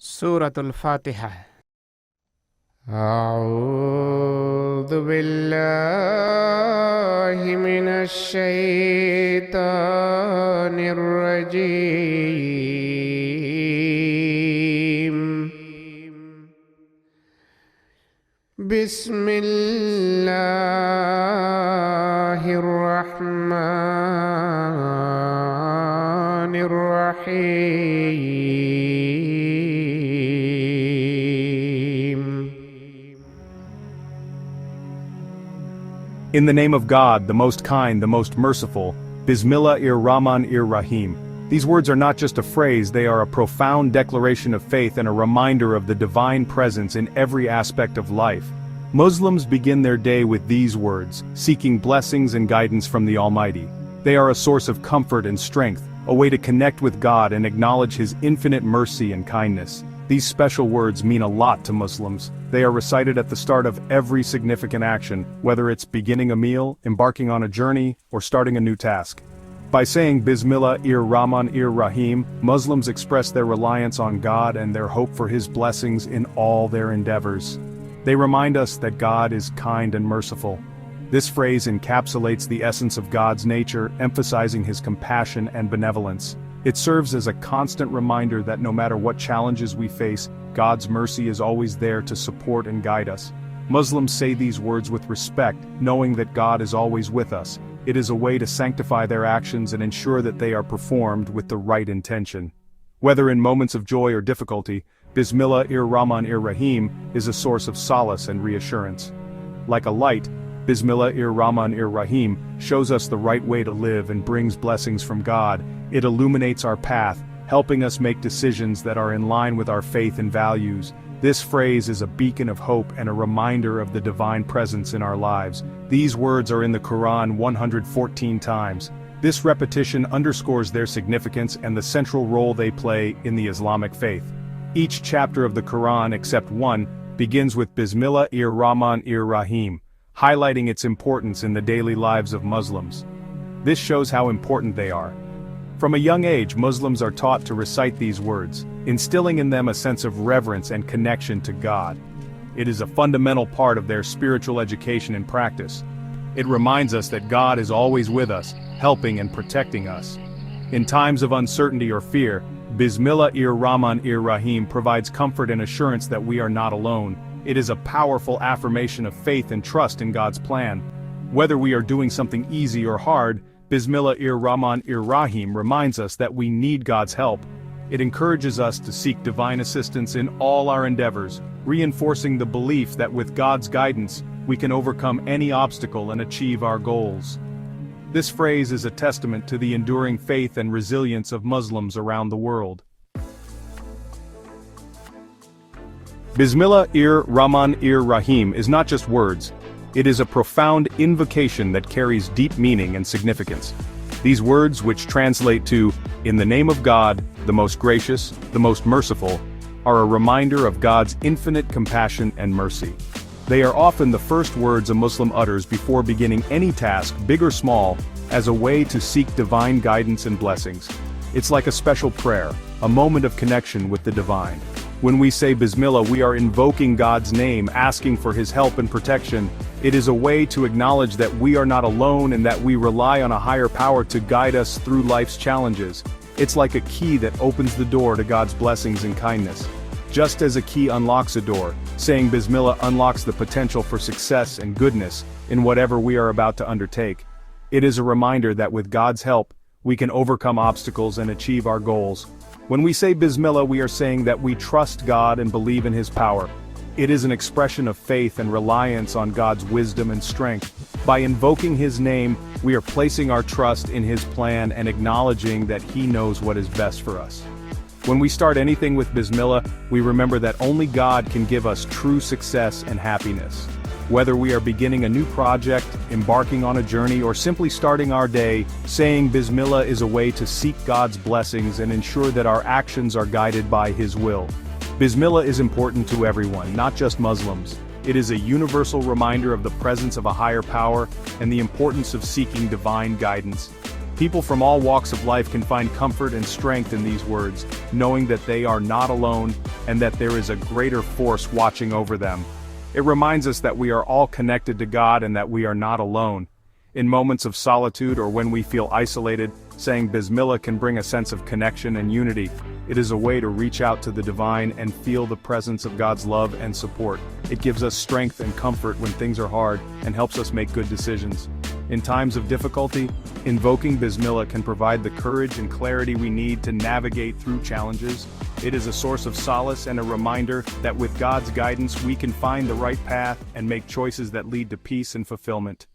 Suratul Fatiha. A'udhu billahi minash shaitanir-rajeem. Bismillah-ir-Rahman-ir-Raheem. In the name of God, the most kind, the most merciful, Bismillah-ir-Rahman-ir-Raheem. These words are not just a phrase, they are a profound declaration of faith and a reminder of the divine presence in every aspect of life. Muslims begin their day with these words, seeking blessings and guidance from the Almighty. They are a source of comfort and strength, a way to connect with God and acknowledge His infinite mercy and kindness. These special words mean a lot to Muslims. They are recited at the start of every significant action, whether it's beginning a meal, embarking on a journey, or starting a new task. By saying Bismillah-ir-Rahman-ir-Raheem, Muslims express their reliance on God and their hope for His blessings in all their endeavors. They remind us that God is kind and merciful. This phrase encapsulates the essence of God's nature, emphasizing His compassion and benevolence. It serves as a constant reminder that no matter what challenges we face, God's mercy is always there to support and guide us. Muslims say these words with respect, knowing that God is always with us. It is a way to sanctify their actions and ensure that they are performed with the right intention. Whether in moments of joy or difficulty, Bismillah-ir-Rahman-ir-Raheem is a source of solace and reassurance. Like a light, Bismillah-ir-Rahman-ir-Raheem shows us the right way to live and brings blessings from God. It illuminates our path, helping us make decisions that are in line with our faith and values. This phrase is a beacon of hope and a reminder of the divine presence in our lives. These words are in the Qur'an 114 times. This repetition underscores their significance and the central role they play in the Islamic faith. Each chapter of the Qur'an except one begins with Bismillah-ir-Rahman-ir-Raheem, highlighting its importance in the daily lives of Muslims. This shows how important they are. From a young age, Muslims are taught to recite these words, instilling in them a sense of reverence and connection to God. It is a fundamental part of their spiritual education and practice. It reminds us that God is always with us, helping and protecting us. In times of uncertainty or fear, Bismillah-ir-Rahman-ir-Raheem provides comfort and assurance that we are not alone. It is a powerful affirmation of faith and trust in God's plan. Whether we are doing something easy or hard, Bismillah-ir-Rahman-ir-Raheem reminds us that we need God's help. It encourages us to seek divine assistance in all our endeavors, reinforcing the belief that with God's guidance, we can overcome any obstacle and achieve our goals. This phrase is a testament to the enduring faith and resilience of Muslims around the world. Bismillah-ir-Rahman-ir-Raheem is not just words. It is a profound invocation that carries deep meaning and significance. These words, which translate to, "In the name of God, the most gracious, the most merciful," are a reminder of God's infinite compassion and mercy. They are often the first words a Muslim utters before beginning any task, big or small, as a way to seek divine guidance and blessings. It's like a special prayer, a moment of connection with the divine. When we say Bismillah, we are invoking God's name, asking for His help and protection. It is a way to acknowledge that we are not alone and that we rely on a higher power to guide us through life's challenges. It's like a key that opens the door to God's blessings and kindness. Just as a key unlocks a door, saying Bismillah unlocks the potential for success and goodness in whatever we are about to undertake. It is a reminder that with God's help, we can overcome obstacles and achieve our goals. When we say Bismillah, we are saying that we trust God and believe in His power. It is an expression of faith and reliance on God's wisdom and strength. By invoking His name, we are placing our trust in His plan and acknowledging that He knows what is best for us. When we start anything with Bismillah, we remember that only God can give us true success and happiness. Whether we are beginning a new project, embarking on a journey, or simply starting our day, saying Bismillah is a way to seek God's blessings and ensure that our actions are guided by His will. Bismillah is important to everyone, not just Muslims. It is a universal reminder of the presence of a higher power and the importance of seeking divine guidance. People from all walks of life can find comfort and strength in these words, knowing that they are not alone and that there is a greater force watching over them. It reminds us that we are all connected to God and that we are not alone. In moments of solitude or when we feel isolated, saying Bismillah can bring a sense of connection and unity. It is a way to reach out to the divine and feel the presence of God's love and support. It gives us strength and comfort when things are hard and helps us make good decisions. In times of difficulty, invoking Bismillah can provide the courage and clarity we need to navigate through challenges. It is a source of solace and a reminder that with God's guidance we can find the right path and make choices that lead to peace and fulfillment.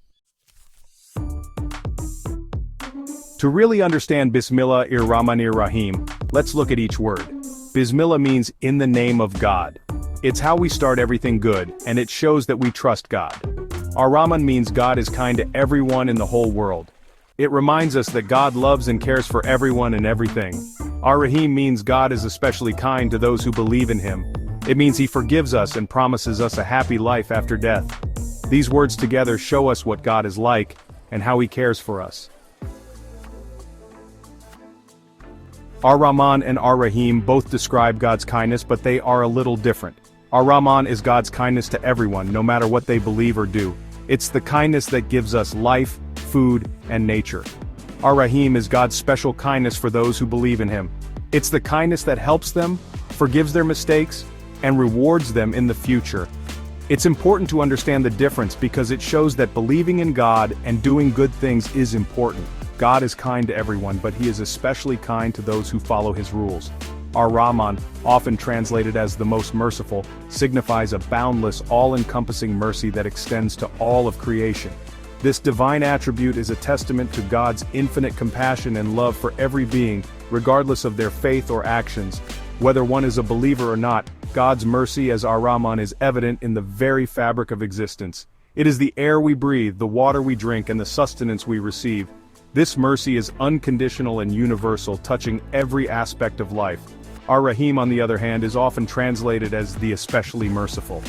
To really understand Bismillah-ir-Rahman-ir-Raheem, let's look at each word. Bismillah means in the name of God. It's how we start everything good, and it shows that we trust God. Ar-Rahman means God is kind to everyone in the whole world. It reminds us that God loves and cares for everyone and everything. Ar-Rahim means God is especially kind to those who believe in Him. It means He forgives us and promises us a happy life after death. These words together show us what God is like, and how He cares for us. Ar-Rahman and Ar-Rahim both describe God's kindness, but they are a little different. Ar-Rahman is God's kindness to everyone, no matter what they believe or do. It's the kindness that gives us life, food, and nature. Ar-Rahim is God's special kindness for those who believe in Him. It's the kindness that helps them, forgives their mistakes, and rewards them in the future. It's important to understand the difference because it shows that believing in God and doing good things is important. God is kind to everyone, but He is especially kind to those who follow His rules. Ar-Rahman, often translated as the most merciful, signifies a boundless, all-encompassing mercy that extends to all of creation. This divine attribute is a testament to God's infinite compassion and love for every being, regardless of their faith or actions. Whether one is a believer or not, God's mercy as Ar-Rahman is evident in the very fabric of existence. It is the air we breathe, the water we drink, and the sustenance we receive. This mercy is unconditional and universal, touching every aspect of life. Ar-Rahim, on the other hand, is often translated as the especially merciful.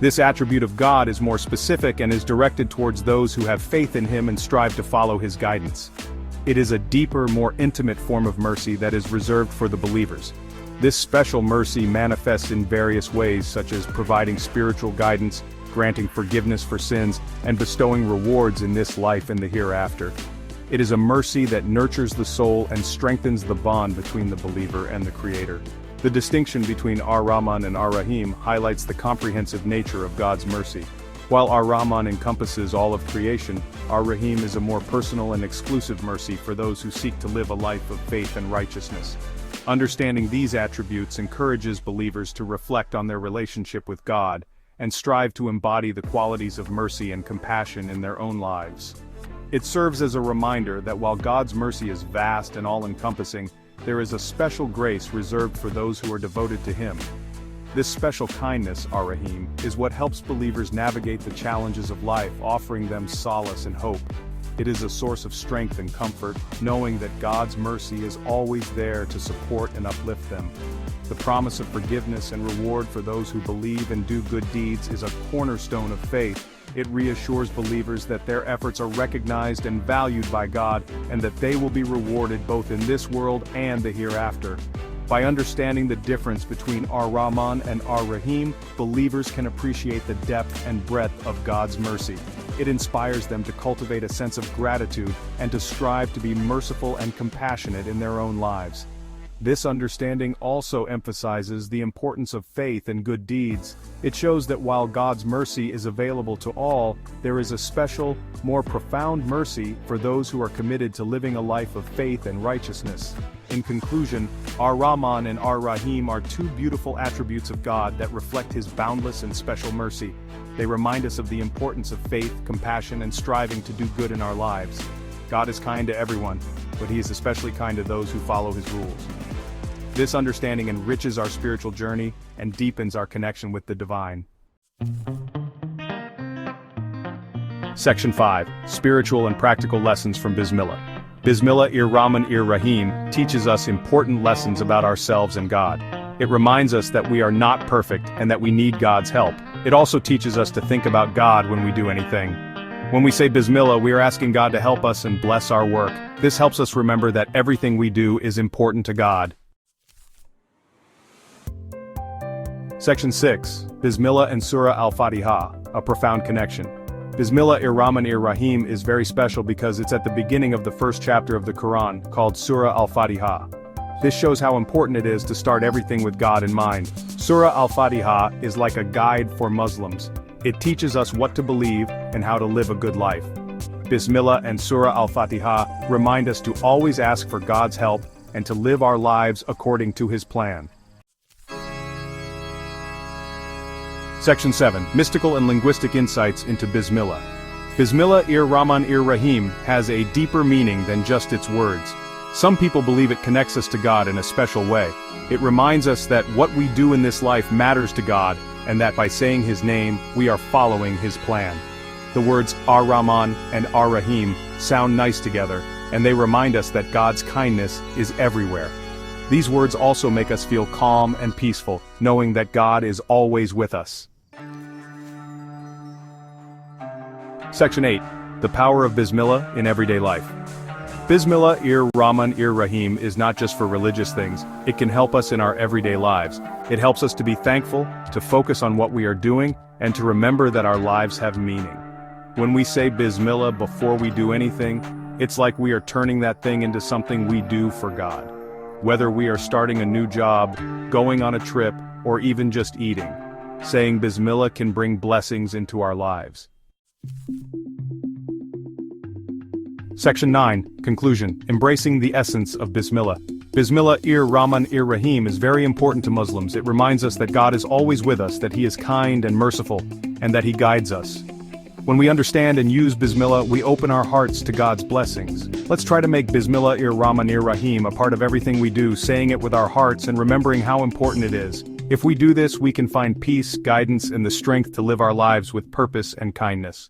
This attribute of God is more specific and is directed towards those who have faith in Him and strive to follow His guidance. It is a deeper, more intimate form of mercy that is reserved for the believers. This special mercy manifests in various ways, such as providing spiritual guidance, granting forgiveness for sins, and bestowing rewards in this life and the hereafter. It is a mercy that nurtures the soul and strengthens the bond between the believer and the Creator. The distinction between Ar-Rahman and Ar-Rahim highlights the comprehensive nature of God's mercy. While Ar-Rahman encompasses all of creation, Ar-Rahim is a more personal and exclusive mercy for those who seek to live a life of faith and righteousness. Understanding these attributes encourages believers to reflect on their relationship with God and strive to embody the qualities of mercy and compassion in their own lives. It serves as a reminder that while God's mercy is vast and all-encompassing, there is a special grace reserved for those who are devoted to Him. This special kindness, Ar-Rahim, is what helps believers navigate the challenges of life, offering them solace and hope. It is a source of strength and comfort, knowing that God's mercy is always there to support and uplift them. The promise of forgiveness and reward for those who believe and do good deeds is a cornerstone of faith. It reassures believers that their efforts are recognized and valued by God, and that they will be rewarded both in this world and the hereafter. By understanding the difference between Ar-Rahman and Ar-Rahim, believers can appreciate the depth and breadth of God's mercy. It inspires them to cultivate a sense of gratitude and to strive to be merciful and compassionate in their own lives. This understanding also emphasizes the importance of faith and good deeds. It shows that while God's mercy is available to all, there is a special, more profound mercy for those who are committed to living a life of faith and righteousness. In conclusion, Ar-Rahman and Ar-Rahim are two beautiful attributes of God that reflect His boundless and special mercy. They remind us of the importance of faith, compassion, and striving to do good in our lives. God is kind to everyone, but He is especially kind to those who follow His rules. This understanding enriches our spiritual journey and deepens our connection with the divine. Section 5. Spiritual and Practical Lessons from Bismillah. Bismillah-ir-Rahman-ir-Raheem teaches us important lessons about ourselves and God. It reminds us that we are not perfect and that we need God's help. It also teaches us to think about God when we do anything. When we say Bismillah, we are asking God to help us and bless our work. This helps us remember that everything we do is important to God. Section 6. Bismillah and Surah Al-Fatiha, a profound connection. Bismillah-ir-Rahman-ir-Raheem is very special because it's at the beginning of the first chapter of the Qur'an, called Surah Al-Fatiha. This shows how important it is to start everything with God in mind. Surah Al-Fatiha is like a guide for Muslims. It teaches us what to believe and how to live a good life. Bismillah and Surah Al-Fatiha remind us to always ask for God's help and to live our lives according to His plan. Section 7. Mystical and linguistic insights into Bismillah. Bismillah-ir-Rahman-ir-Raheem has a deeper meaning than just its words. Some people believe it connects us to God in a special way. It reminds us that what we do in this life matters to God, and that by saying His name, we are following His plan. The words Ar-Rahman and Ar-Rahim sound nice together, and they remind us that God's kindness is everywhere. These words also make us feel calm and peaceful, knowing that God is always with us. Section 8. The power of Bismillah in everyday life. Bismillah-ir-Rahman-ir-Raheem is not just for religious things, it can help us in our everyday lives. It helps us to be thankful, to focus on what we are doing, and to remember that our lives have meaning. When we say Bismillah before we do anything, it's like we are turning that thing into something we do for God. Whether we are starting a new job, going on a trip, or even just eating, saying Bismillah can bring blessings into our lives. Section 9. Conclusion. Embracing the essence of Bismillah. Bismillah-ir-Rahman-ir-Raheem is very important to Muslims. It reminds us that God is always with us, that He is kind and merciful, and that He guides us. When we understand and use Bismillah, we open our hearts to God's blessings. Let's try to make Bismillah-ir-Rahman-ir-Raheem a part of everything we do, saying it with our hearts and remembering how important it is. If we do this, we can find peace, guidance, and the strength to live our lives with purpose and kindness.